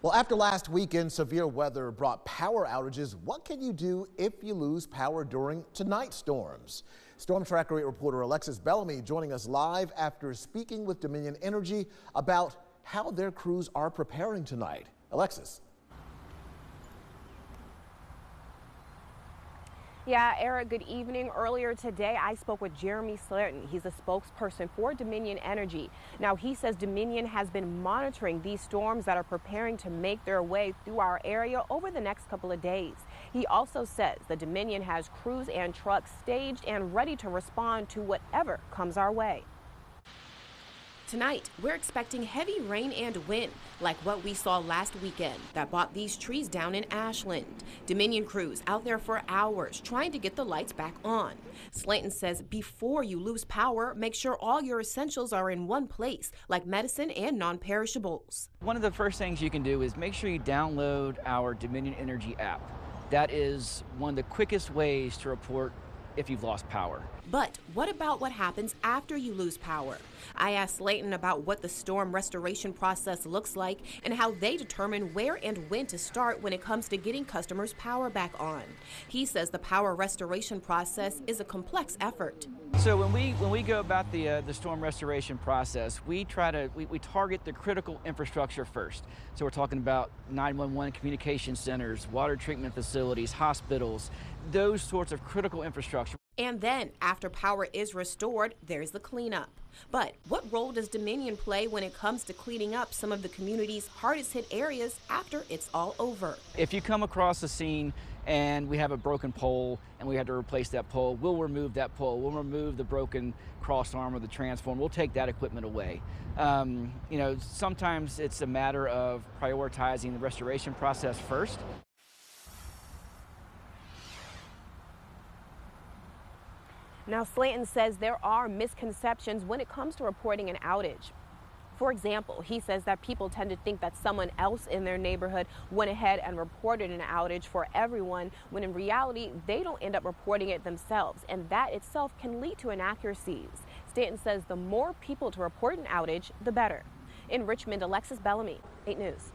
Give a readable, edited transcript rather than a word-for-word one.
Well, after last weekend, severe weather brought power outages. What can you do if you lose power during tonight's storms? Storm Tracker 8 reporter Alexis Bellamy joining us live after speaking with Dominion Energy about how their crews are preparing tonight. Alexis. Yeah, Eric, good evening. Earlier today, I spoke with Jeremy Slanton. He's a spokesperson for Dominion Energy. Now, he says Dominion has been monitoring these storms that are preparing to make their way through our area over the next couple of days. He also says the Dominion has crews and trucks staged and ready to respond to whatever comes our way. Tonight, we're expecting heavy rain and wind, like what we saw last weekend that brought these trees down in Ashland. Dominion crews out there for hours trying to get the lights back on. Slanton says before you lose power, make sure all your essentials are in one place, like medicine and non-perishables. One of the first things you can do is make sure you download our Dominion Energy app. That is one of the quickest ways to report if you've lost power. But what about what happens after you lose power? I asked Slanton about what the storm restoration process looks like and how they determine where and when to start when it comes to getting customers' power back on. He says the power restoration process is a complex effort. So when we go about the storm restoration process, we target the critical infrastructure first. So we're talking about 911 communication centers, water treatment facilities, hospitals, those sorts of critical infrastructure. And then, after power is restored, there's the cleanup. But what role does Dominion play when it comes to cleaning up some of the community's hardest hit areas after it's all over? If you come across a scene and we have a broken pole and we had to replace that pole, we'll remove that pole. We'll remove the broken cross arm or the transform. We'll take that equipment away. Sometimes it's a matter of prioritizing the restoration process first. Now, Slanton says there are misconceptions when it comes to reporting an outage. For example, he says that people tend to think that someone else in their neighborhood went ahead and reported an outage for everyone, when in reality, they don't end up reporting it themselves, and that itself can lead to inaccuracies. Slanton says the more people to report an outage, the better. In Richmond, Alexis Bellamy, 8 News.